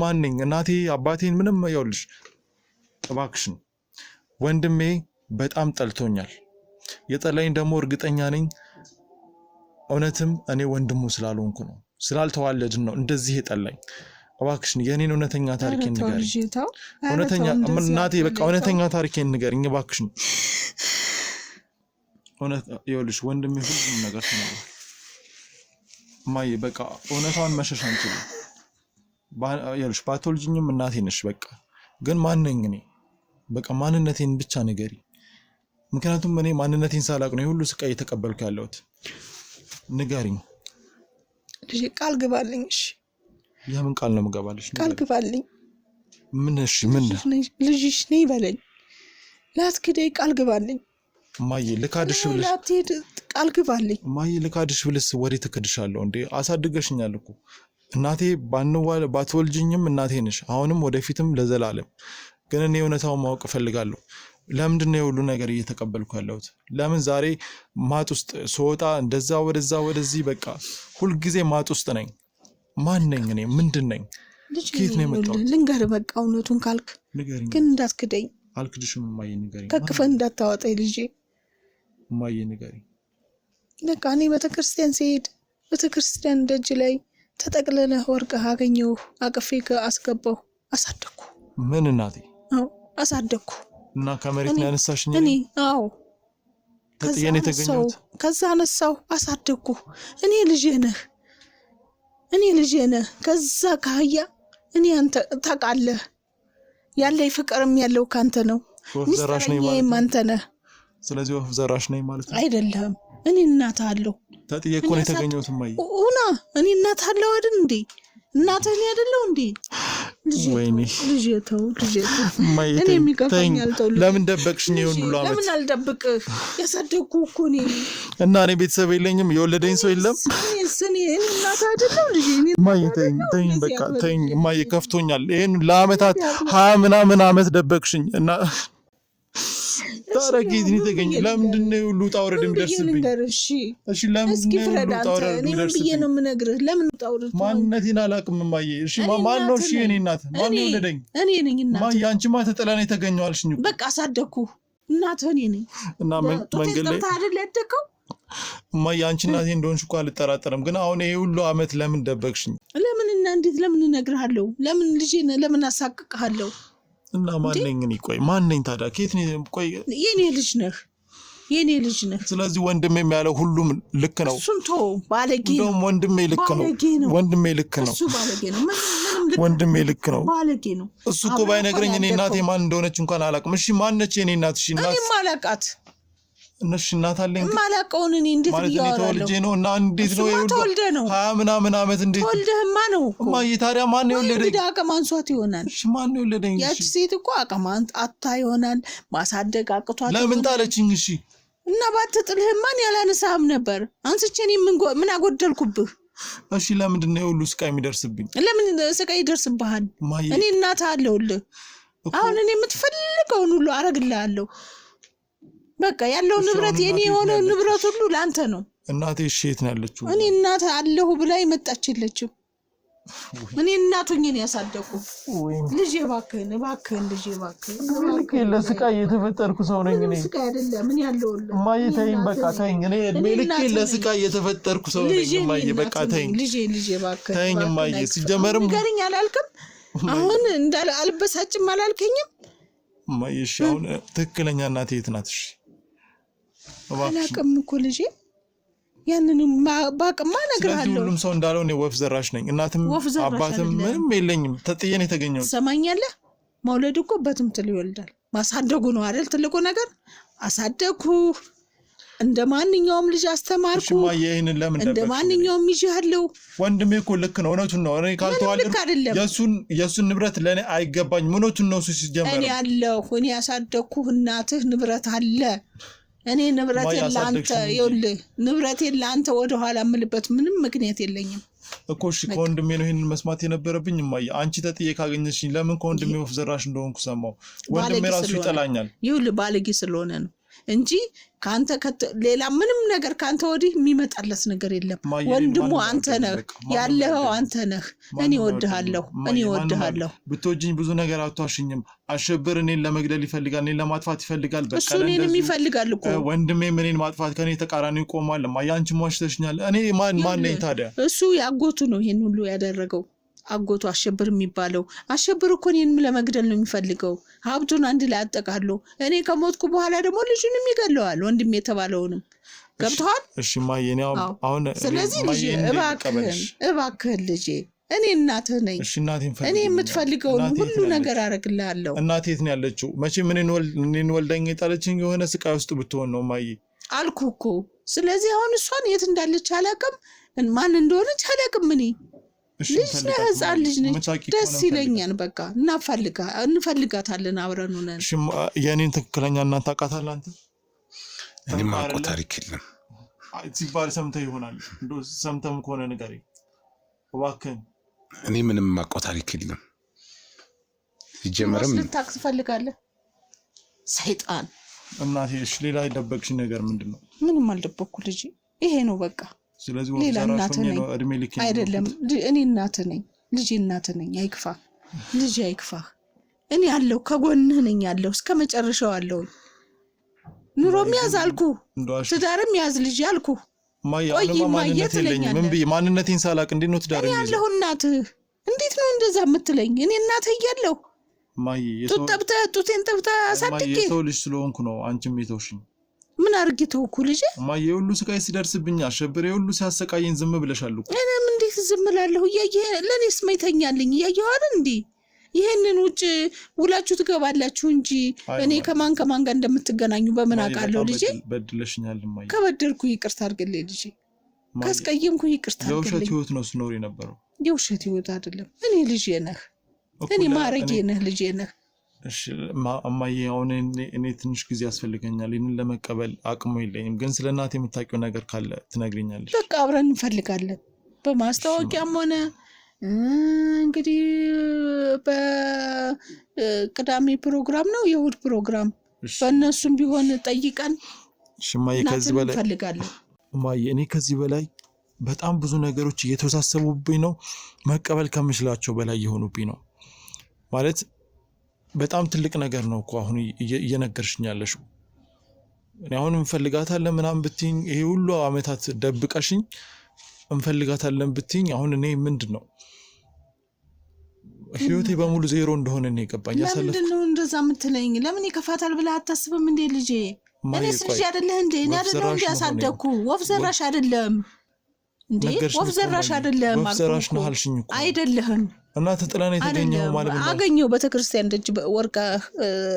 ማን ነኝ እናቴ አባቴን ምንም ይኸውልሽ እባክሽን ወንድሜ በጣም ጠልቶኛል የጠላኝ ደግሞ እርግጠኛ ነኝ እውነትም እኔ ወንድሙ ስላልሆንኩ ነው ስላልተዋለድን ነው እንደዚህ የጠላኝ እባክሽን የኔን እውነተኛ ታሪኬን ንገሪኝ እውነተኛ እናቴ በቃ እውነተኛ ታሪኬን ንገሪኝ እባክሽን ይኸውልሽ ወንድሜ ሁሉም ነገር ተናግሯል እማዬ በቃ እውነታውን መሸሽ አንችልም ይኸውልሽ ባትወልጂኝም እናቴ ነሽ በቃ ግን ማን ነኝ እኔ በቃ ማንነቴን ብቻ ንገሪ ምክንያቱም እኔ ማንነቴን ሳላቅ ነው ሁሉ ስቃይ እየተቀበልኩ ያለሁት ንገሪኝ ልጅ ቃል ግባልኝ እሺ የምን ቃል ነው የምገባልሽ ቃል ግባልኝ ምን እሺ ምን ልጅሽ ነኝ በለኝ ላትክደይ ቃል ግባልኝ እማዬ ልካድሽ ብልሽ ላትሄድ ቃል ግባልኝ እማዬ ልካድሽ ብልስ ወዴት እክድሻለሁ እንዴ አሳድገሽኛል እኮ እናቴ ባትወልጂኝም እናቴ ነሽ አሁንም ወደፊትም ለዘላለም ግን እኔ እውነታውን ማወቅ እፈልጋለሁ ለምንድን ነው የሁሉ ነገር እየተቀበልኩ ያለሁት ለምን ዛሬ ማጥ ውስጥ ስወጣ እንደዛ ወደዚህ በቃ ሁልጊዜ ማጥ ውስጥ ነኝ ማን ነኝ እኔ ምንድን ነኝ ከየት ነው የመጣሁት ልንገርህ በቃ እውነቱን ካልክ ግን እንዳትክደኝ አልክድሽም እማዬ ንገሪኝ ከክፈን እንዳታወጣኝ ልጄ እማዬ ንገሪኝ በቃ እኔ ቤተክርስቲያን ስሄድ ቤተክርስቲያን ደጅ ላይ ተጠቅልለህ ወርቅህ አገኘሁ አቅፌ አስገባሁ አሳደግኩ ምን እናቴ አሳደግኩ እና ከመሬት ነው ያነሳሽኝ እኔ አዎ ተጥየኔ ተገኘሁት ከዛ አነሳው አሳደግኩ እኔ ልጄ ነህ ከዛ ካያ እኔ አንተ ታውቃለህ ያለኝ ፍቅርም ያለው ካንተ ነው ወፍ ዘራሽ ነኝ ማለት ነው አንተ ነህ ስለዚህ ወፍ ዘራሽ ነኝ ማለት ነው አይደለም እኔ እናት አለው ተጥየቆ ነው የተገኘሁት ማይ ኡና እኔ እናት አለው አይደል እንዴ እናትህ አይደለው እንዴ ወይኔ ልጅ ተው ማይ እኔ የሚከፋኛል ተው ለምን ደበቅሽኝ ይሁን ሁሉ አመት ለምን አልደብቅህ ያሳደግኩ እኮ ነኝ እና እኔ ቤተሰብ የለኝም የወለደኝ ሰው የለም እኔ እናት አይደለው ልጅ እኔ ማይ ተኝ በቃ ተኝ ማይ ከፍቶኛል ይሄን ለአመታት 20 ምናምን አመት ደበቅሽኝ እና ታረጊት ነው ተገኘ ለምንድን ነው ሁሉ ጣውረድ የሚደርስብኝ እሺ ለምንድን ነው ሁሉ ጣውረድ የሚደርስብኝ እኔ ነው የምነግርህ ለምን ጣውረድ ማንነቴን አላውቅም ማየ እሺ ማን ነው እሺ እኔ እናት ማን ነው ወለደኝ እኔ ነኝ እናት ማየ አንቺማ ተጠላኔ ተገኘው አልሽኝ በቃ አሳደኩ እናት እኔ ነኝ እና መንገድ ላይ ታዲያ ለደከው ማየ አንቺ እናቴ እንደሆንሽ እኮ አልጠራጠርም ግን አሁን ይሄ ሁሉ አመት ለምን ደበቅሽኝ ለምን እና እንዴት ለምን እነግርሃለሁ ለምን ልጄ ለምን አሳቅቅሃለሁ እና ማን ነኝ እኔ ቆይ ማን ነኝ ታዲያ ከየት ነው ቆይ የኔ ልጅ ነህ ስለዚህ ወንድሜ የሚያለው ሁሉም ልክ ነው እሱንቶ ባለጌ ነው ወንድሜ ልክ ነው እሱ ባለጌ ነው ወንድሜ ልክ ነው ባለጌ ነው እሱ እኮ ባይነግረኝ እኔ እናቴ ማን እንደሆነች እንኳን አላውቅም እሺ ማን ነች የኔ እናት እሺ እናት እኔ ማላቃት እነሽ እናት አለኝ ማላቀውን እኔ እንዴት ይያወራለሁ ተወልጄ ነው እና እንዴት ነው ይወልደው 20 ምናምን አመት እንዴት ተወልደህማ ነው እኮ ማይ ታዲያ ማን ነው የወለደኝ እንግዲህ አቅም አንሷት ይሆናል እሺ ማን ነው የወለደኝ ያቺ ሴት እኮ አቅም አታ ይሆናል ማሳደግ አቅቷት ለምን ጣለችኝ እሺ እና ባትጥልህማ ያላነሳህም ነበር አንስቼ እኔ ምን አጎደልኩብህ እሺ ለምንድን ነው ሁሉ ስቃይ የሚደርስብኝ ለምን ስቃይ ይደርስብሃል እኔ እናት አለውልህ አሁን እኔ የምትፈልገውን ሁሉ አረግልሃለሁ በቃ ያለው ንብረት የኔ የሆነ ንብረት ሁሉ ላንተ ነው እናቴ ሼት ነው ያለችው እኔ እናት አለሁ ብላ ይመጣችለችው እኔ እናቱኝ ነው ያሳደቁ ልጅ እባክህን ልጅ እባክህን ለስቃይ የተፈጠርኩ ሰው ነኝ እኔ ስቃይ አይደለም ምን ያለው ማይ ተይኝ በቃ ተይኝ እኔ እድሜ ልክ ለስቃይ የተፈጠርኩ ሰው ነኝ ማይ በቃ ተይኝ ልጅ እባክህን ተይኝ ማይ ሲጀመርም ገርኝ አላልክም አሁን እንዳለ አልበሳጭም አላልከኝም ማይ እሺ አሁን ትክክለኛ እናቴ የት ናት እሺ አላውቅም እኮ ልጄ ያንን ባቅማ እነግርሃለሁ ሁሉም ሰው እንዳለው ነው ወፍ ዘራሽ ነኝ እናትም አባትም ምንም የለኝም ተጥየኔ የተገኘው ሰማኛለህ መውለድ እኮ በትምትል ይወልዳል ማሳደጉ ነው አይደል ትልቁ ነገር አሳደኩ እንደማንኛውም ልጅ አስተማርኩ ይሄንን ለምን ደበቅሽ እንደማንኛውም ይያለው ወንድሜ እኮ ልክ ነው እውነቱን ነው እኔ ካልተዋለድኩ የሱን ንብረት ለኔ አይገባኝ ምኖቱን ነው ሲጀመር እኔ ያለው እኔ ያሳደኩ እናትህ ንብረት አለ እኔ ንብረት ለአንተ ይኸውልህ ንብረት ለአንተ ወደ ኋላ ምልበት ምንም ምክንያት የለኝም እኮ እሺ ከወንድሜ ነው ይሄንን መስማት የነበረብኝ ማይ አንቺ ተጥዬ ካገኘሽኝ ለምን ከወንድሜ ወፍ ዘራሽ እንደሆንኩ ሰማው ወንድሜ ራሱ ይጠላኛል ይኸውልህ ባለጌ ስለሆነ ነው እንጂ ካንተ ሌላ ምንም ነገር ካንተ ወዲህ የሚመጣለት ነገር የለም ወንድሙ አንተ ነህ ያለው አንተ ነህ እኔ ወድሃለሁ ብትወጂኝ ብዙ ነገር አትዋሽኝም አሸብር እኔን ለመግደል ይፈልጋል እኔን ለማጥፋት ይፈልጋል በቃ እሱ እኔንም ይፈልጋል እኮ ወንድሜ እኔን ማጥፋት ከኔ ተቃራኒ ይቆማል ማያንቺ ሟሽተሽኛል እኔ ማን ነኝ ታዲያ እሱ ያጎቱ ነው ይሄን ሁሉ ያደረገው አጎቱ አሸብር የሚባለው አሸብር እኮ እኔን ለመግደል ነው የሚፈልገው ሀብቱን አንድ ላይ አጠቃሎ እኔ ከሞትኩ በኋላ ደግሞ ልጅንም ይገለዋል ወንድም የተባለውንም ገብቷል እሺ ማየኔ አሁን ስለዚህ ልጅ እባክህን ልጄ እኔ እናትህ ነኝ እሺ እናቴን ፈልግ እኔ የምትፈልገውን ሁሉ ነገር አረግልሃለሁ እናቴ የት ነው ያለችው መቼ ምን ወልደኝ የጣለችኝ የሆነ ስቃይ ውስጥ ብትሆን ነው ማየ አልኩህ እኮ ስለዚህ አሁን እሷን የት እንዳለች አላውቅም ማን እንደሆነች አላውቅም እኔ ልጅ ነህ ህፃን ልጅ ነች ደስ ይለኛል በቃ እንፈልጋታለን አብረን ሆነን እሺ የኔን ትክክለኛ እናት ታውቃታለህ አንተ እኔ ማቆ ታሪክ የለም ሲባል ሰምተህ ይሆናል እንደው ሰምተም ከሆነ ንገረኝ እባክህ እኔ ምንም ማቆ ታሪክ የለም ይጀመርም ልታክስ ፈልጋለህ ሰይጣን እናቴ እሺ ሌላ የደበቅሽ ነገር ምንድነው ምንም አልደበቅኩ ልጅ ይሄ ነው በቃ ስለዚህ ወንጀል ራስህ ነው እድሜ ልክ አይደለም እኔ እናት ነኝ ልጅ እናት ነኝ አይክፋ እኔ ያለው ከጎንህ ነኝ ያለው እስከመጨረሻው አለው ኑሮም ያዛልኩ ትዳርም ያዝ ልጅ ያልኩ ማንነት የለኝም ምን ብዬ ማንነቴን ሳላቅ እንዴት ነው ትዳር እኔ ያለው እናትህ እንዴት ነው እንደዛ የምትለኝ እኔ እናትህ እያለሁ ማይ ጡቴን ጠብተህ አሳድጌ የሰው ልጅ ስለሆንኩ ነው አንቺም የተውሽኝ ምን አርግተው እኮ ልጅ ማየ ሁሉ ስቃይ ሲደርስብኝ አሸብር ሁሉ ሲያሰቃየኝ ዝም ብለሻል እኮ እኔም እንዴት ዝም እላለሁ ለኔስ ማይተኛልኝ እያየሁ አይደል እንዴ ይሄንን ውጭ ውላችሁ ትገባላችሁ እንጂ እኔ ከማን ጋር እንደምትገናኙ በምን አውቃለሁ ልጄ በድለሽኛል ማይ ከበደልኩ ይቅርታ አድርግልኝ ልጄ ካስቀየምኩ ይቅርታ አድርግልኝ የውሸት ህይወት ነው ስኖር የነበረው የውሸት ህይወት አይደለም እኔ ልጄ ነህ እኔ ማረጌ ነህ ልጄ ነህ እሺ ማማዬ አሁን እኔ ትንሽ ጊዜ ያስፈልገኛል ይሄንን ለመቀበል አቅሙ የለኝም ግን ስለናቴ የምታውቂው ነገር ካለ ትነግሪኛለሽ በቃ አብረን እንፈልጋለን በማስተዋወቂያም ሆነ እንግዲህ በቅዳሜ ፕሮግራም ነው የእሑድ ፕሮግራም በእነሱም ቢሆን ጠይቀን ሽማዬ ከዚህ በላይ እንፈልጋለን ማማዬ እኔ ከዚህ በላይ በጣም ብዙ ነገሮች እየተወሳሰቡብኝ ነው መቀበል ከምችላቸው በላይ የሆኑብኝ ነው ማለት በጣም ትልቅ ነገር ነው እኮ አሁን እየነገርሽኝ ያለሽው እኔ አሁን እንፈልጋታለን ምናምን ብትይኝ ይሄ ሁሉ አመታት ደብቀሽኝ እንፈልጋታለን ብትይኝ አሁን እኔ ምንድነው ህይወቴ በሙሉ ዜሮ እንደሆነ ነው የገባኝ ለምንድነው እንደዛ የምትለኝ ለምን ይከፋታል ብለህ አታስብም እንዴ ልጄ እኔስ ልጅ አይደለህ እንዴ እኔ አይደለም እንዴ ያሳደግኩ ወፍ ዘራሽ አይደለም እንዴ ወፍ ዘራሽ አይደለም ወፍ ዘራሽ ነው አልሽኝ እኮ አይደለህም እና ተጥላኔ የተገኘው ማለት ነው አገኘው በተክርስቲያን ደጅ ወርቃ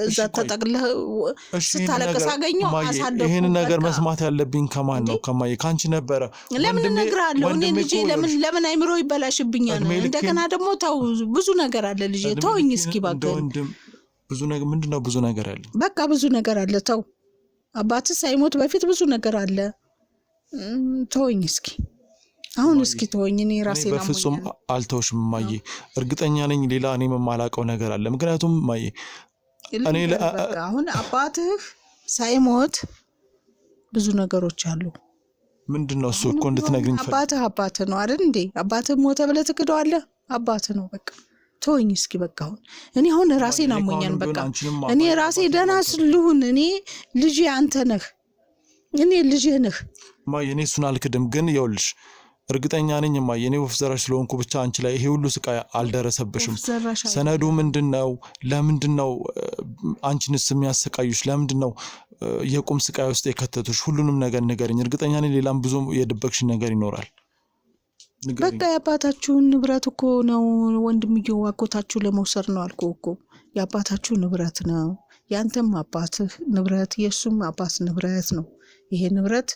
እዛ ተጠቅለህ ስታለቅስ አገኘው አሳደኩ ይሄን ነገር መስማት ያለብኝ ከማን ነው ከማዬ ካንቺ ነበር ለምን ነግራለሁ እኔ ልጄ ለምን አይምሮ ይበላሽብኛል እንደገና ደግሞ ተው ብዙ ነገር አለ ልጄ ተውኝ እስኪ ባከኝ ብዙ ነገር ምንድነው ብዙ ነገር አለ በቃ ብዙ ነገር አለ ተው አባትህ ሳይሞት በፊት ብዙ ነገር አለ ተውኝ እስኪ አሁን እስኪ ተወኝ እኔ ራሴን አሞኝ በፍጹም አልተውሽም ማዬ እርግጠኛ ነኝ ሌላ እኔ የማላቀው ነገር አለ ምክንያቱም ማዬ እኔ አሁን አባትህ ሳይሞት ብዙ ነገሮች አሉ ምንድነው እሱ እኮ እንድትነግሪኝ አባትህ ነው አይደል እንዴ አባትህ ሞተ ብለህ ትክደዋለህ አባትህ ነው በቃ ተወኝ እስኪ በቃ እኔ አሁን ራሴን አሞኛል በቃ እኔ ራሴ ደህና ስለሁን እኔ ልጅ አንተ ነህ እኔ ልጅህ ነህ ማዬ እኔ እሱን አልክድም ግን ይኸውልሽ እርግጠኛ ነኝ ማዬ እኔ ወፍ ዘራሽ ስለሆንኩ ብቻ አንቺ ላይ ይሄ ሁሉ ስቃይ አልደረሰብሽም ሰነዱ ምንድነው ለምንድነው አንቺንስ የሚያሰቃዩሽ ለምንድነው የቁም ስቃይ ውስጥ የከተቱሽ ሁሉንም ነገር ንገሪኝ እርግጠኛ ነኝ ሌላም ብዙ የደበቅሽ ነገር ይኖራል በቃ ያባታችሁን ንብረት እኮ ነው ወንድምየው አጎታችሁ ለመውሰድ ነው አልኩ እኮ ያባታችሁ ንብረት ነው ያንተም አባትህ ንብረት የሱም አባት ንብረት ነው ይሄ ንብረት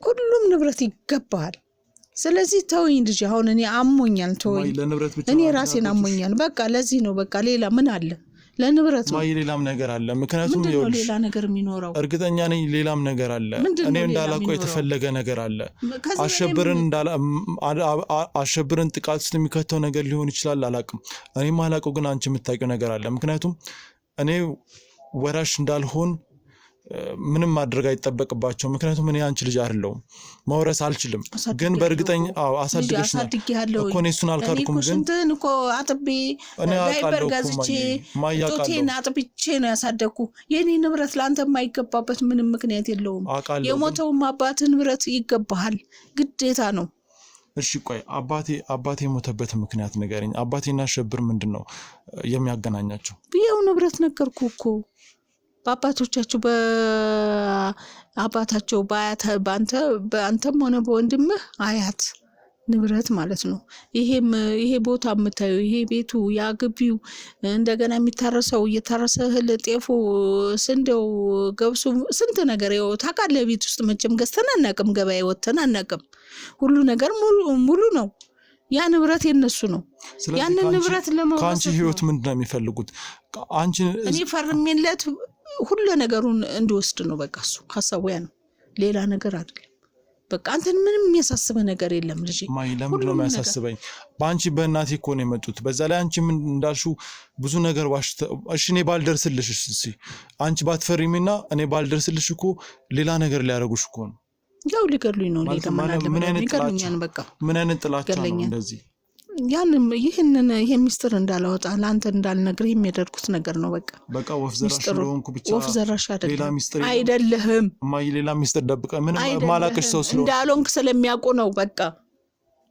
ሁሉም ንብረት ይገባል ስለዚህ ተወኝ ልጅ አሁን እኔ አሞኛል ተወኝ እኔ ራሴን አሞኛል በቃ ለዚህ ነው በቃ ሌላ ምን አለ ለንብረት ነው ማይ ሌላም ነገር አለ ምክንያቱም ይኸውልሽ ሌላ ነገር የሚኖረው እርግጠኛ ነኝ ሌላም ነገር አለ እኔ እንዳላቀው የተፈለገ ነገር አለ አሸብርን ጥቃት ውስጥ የሚከተው ነገር ሊሆን ይችላል አላቅም እኔ ማላቀው ግን አንቺ የምታውቂው ነገር አለ ምክንያቱም እኔ ወራሽ እንዳልሆን ምንም ማድረግ አይተበቅባቸው ምክንያቱም እኔ አንቺ ልጅ አይደለም ማውረስ አልችልም ግን በእርግጠኛ አሳድገሽና እኮ እሱን አልካድኩም ግን እንትን እኮ አጥቤ ዳይፐር ገዝቼ ቶቴን አጥብቼ ነው ያሳደኩ የኔ ንብረት ላንተ የማይገባበት ምንም ምክንያት የለውም የሞተውም አባት ንብረት ይገባሃል ግዴታ ነው እሺ ቆይ አባቴ የሞተበት ምክንያት ንገረኝ አባቴና አሸብር ምንድነው የሚያገናኛቸው ይሄው ንብረት ነገርኩ እኮ በአባቶቻቸው በአባታቸው በአንተም ሆነ በወንድምህ አያት ንብረት ማለት ነው ይሄ ቦታ የምታየው ይሄ ቤቱ ያግቢው እንደገና የሚታረሰው እየታረሰህል ጤፉ ስንዴው ገብሱ ስንት ነገር ይው ታውቃለህ ቤት ውስጥ መቼም ገዝተን አናውቅም ገበያ ወጥተን አናውቅም ሁሉ ነገር ሙሉ ነው ያ ንብረት የነሱ ነው ያንን ንብረት ለማውጣት ካንቺ ህይወት ምንድነው የሚፈልጉት አንቺ እኔ ፈርሜለት ሁሉ ነገሩን እንድወስድ ነው በቃ እሱ ሐሳቡ ያ ነው ሌላ ነገር አይደለም በቃ አንተን ምንም የሚያሳስበ ነገር የለም ልጅ ማይ ለምንድነው የሚያሳስበኝ ባንቺ በእናቴ እኮ ነው የመጡት በዛ ላይ አንቺ ምን እንዳልሽው ብዙ ነገር እሺ እኔ ባልደርስልሽ እሺ አንቺ ባትፈሪሚና እኔ ባልደርስልሽ እኮ ሌላ ነገር ሊያረጉሽ እኮ ነው ያው ሊገሉኝ ነው ሌላ ምን ይገሉኛል በቃ ምን አይነት ጥላቻ ነው እንደዚህ ያንም ይሄ ሚስጥር እንዳላወጣ ላንተ እንዳልነግርህ የሚያደርጉት ነገር ነው በቃ ወፍ ዘራሽ ስለሆንኩ ብቻ ወፍ ዘራሽ ሌላ ሚስጥር አይደለህም ማይ ሌላ ሚስጥር ደብቀ ምን ማላቀሽ ሰው ስለሆነ እንዳልሆንክ ስለሚያውቁ ነው በቃ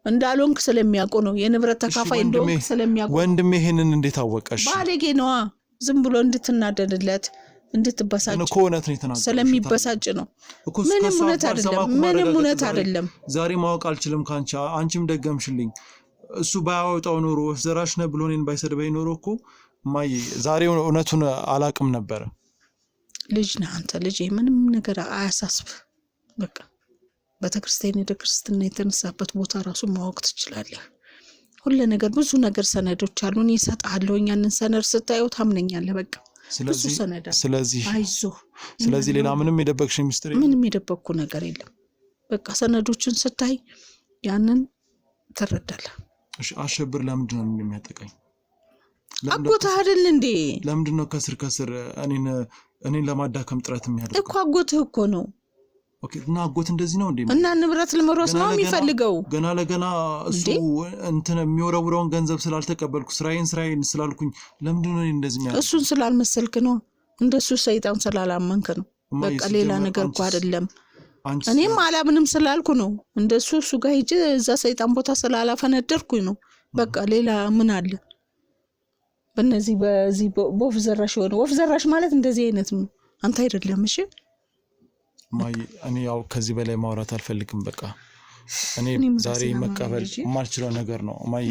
እንዳልሆንክ ስለሚያውቁ ነው የንብረት ተካፋይ እንደሆንክ ስለሚያውቁ ወንድሜ ይሄንን እንዴት አወቀሽ ባለጌ ነዋ ዝም ብሎ እንድትናደድለት እንድትበሳጭ እኮ እውነት ነው የተናገረው ስለሚበሳጭ ነው ምንም እውነት አይደለም ዛሬ ማወቅ አልችልም ካንቺ አንቺም ደገምሽልኝ እሱ ባያወጣው ኖሮ ወፍ ዘራሽ ነው ብሎ እኔን ባይሰድበኝ ኖሮ እኮ ማይ ዛሬ እውነቱን አላቅም ነበር። ልጅ ነህ አንተ ልጅ ምንም ነገር አያሳስብ። በቃ በተክርስቲያን የደክርስትና የተነሳበት ቦታ ራሱ ማወቅ ትችላለህ። ሁሉ ነገር ብዙ ነገር ሰነዶች አሉ። እኔ እሰጥሃለሁ። ያንን ሰነድ ስታየው ታምነኛለህ። በቃ ስለዚህ ሌላ ምንም የደበቅሽ ሚስጥር ምንም የደበቅኩ ነገር የለም። በቃ ሰነዶችን ስታይ ያንን ትረዳለህ። እሺ አሸብር ለምንድን ነው የሚያጠቃኝ? አጎትህ አይደል እንዴ? ለምንድን ነው ከስር እኔን ለማዳከም ጥረት የሚያደርገው? እኮ አጎትህ እኮ ነው። ኦኬ እና አጎት እንደዚህ ነው እንዴ? እና ንብረት ለመሮስ ነው የሚፈልገው። ገና ለገና እሱ እንትን የሚወረውረውን ገንዘብ ስላልተቀበልኩ ስራዬን ስላልኩኝ ለምንድን ነው እንደዚህ የሚያደርገው? እሱን ስላልመሰልክ ነው። እንደሱ ሰይጣን ስላላመንክ ነው። በቃ ሌላ ነገር እኮ አይደለም። እኔም አላምንም ስላልኩ ነው። እንደሱ እሱ ጋር ሂጅ እዛ ሰይጣን ቦታ ስላላፈነደርኩኝ ነው። በቃ ሌላ ምን አለ? በእነዚህ በዚህ ወፍ ዘራሽ ሆነ። ወፍ ዘራሽ ማለት እንደዚህ አይነት ነው። አንተ አይደለም። እሺ ማይ እኔ ያው ከዚህ በላይ ማውራት አልፈልግም። በቃ እኔ ዛሬ መቀበል የማልችለው ነገር ነው። ማይ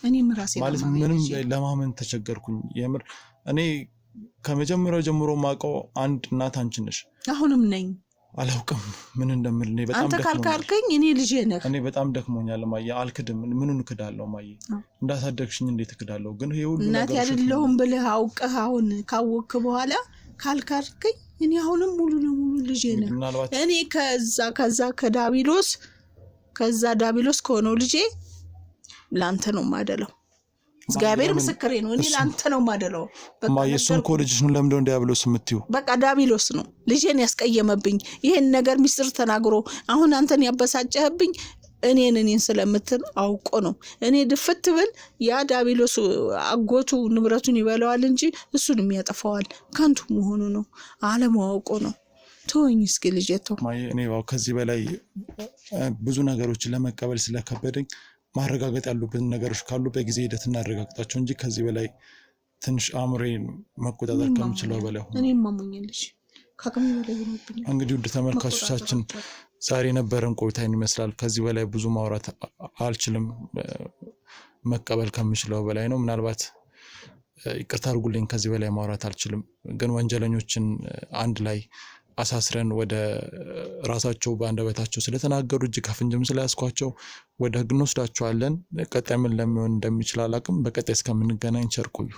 እኔም ራሴ ማለት ምንም ለማመን ተቸገርኩኝ። የምር እኔ ከመጀመሪያው ጀምሮ ማውቀው አንድ እናት አንቺ ነሽ። አሁንም ነኝ። አላውቅም ምን እንደምል። እኔ በጣም አንተ ካልካልከኝ እኔ ልጅ ነህ። እኔ በጣም ደክሞኛል ማይ። አልክድም። ምኑን እክዳለሁ ማይ? እንዳሳደግሽኝ እንዴት እክዳለሁ? ግን ይሄ ሁሉ እናት ያደለሁም ብለህ አውቀህ አሁን ካወቅክ በኋላ ካልካልከኝ እኔ አሁንም ሙሉ ለሙሉ ልጅ ነህ። እኔ ከዛ ዳቢሎስ ከሆነው ልጄ ላንተ ነው ማደለው። እግዚአብሔር ምስክሬ ነው። እኔ ላንተ ነው ማደለው። በቃ ማየሱን ኮሌጅሽ ነው ለምንድነው ዳቢሎስ የምትዩ? በቃ ዳቢሎስ ነው ልጄን ያስቀየመብኝ። ይሄን ነገር ሚስጥር ተናግሮ አሁን አንተን ያበሳጨህብኝ እኔን ስለምትል አውቆ ነው። እኔ ድፍት ብል ያ ዳቢሎስ አጎቱ ንብረቱን ይበላዋል እንጂ እሱንም ያጠፋዋል። ከንቱ መሆኑ ነው። አለማወቁ ነው። ተወኝ እስኪ ልጄ ተው። እኔ ከዚህ በላይ ብዙ ነገሮችን ለመቀበል ስለከበደኝ ማረጋገጥ ያሉብን ነገሮች ካሉ በጊዜ ሂደት እናረጋግጣቸው እንጂ ከዚህ በላይ ትንሽ አእምሮዬን መቆጣጠር ከምችለው በላይ ሆነ። እኔም ማሞኝልሽ ከአቅሜ በላይ ሆኖብኝ። እንግዲህ ውድ ተመልካቾቻችን ዛሬ ነበረን ቆይታ ይመስላል። ከዚህ በላይ ብዙ ማውራት አልችልም። መቀበል ከምችለው በላይ ነው። ምናልባት ይቅርታ አድርጉልኝ። ከዚህ በላይ ማውራት አልችልም። ግን ወንጀለኞችን አንድ ላይ አሳስረን ወደ ራሳቸው በአንደበታቸው ስለተናገሩ እጅ ከፍንጅም ስለያስኳቸው ወደ ህግ እንወስዳቸዋለን። ቀጣይ ምን ለሚሆን እንደሚችል አላውቅም። በቀጣይ እስከምንገናኝ ቸር ቆዩ።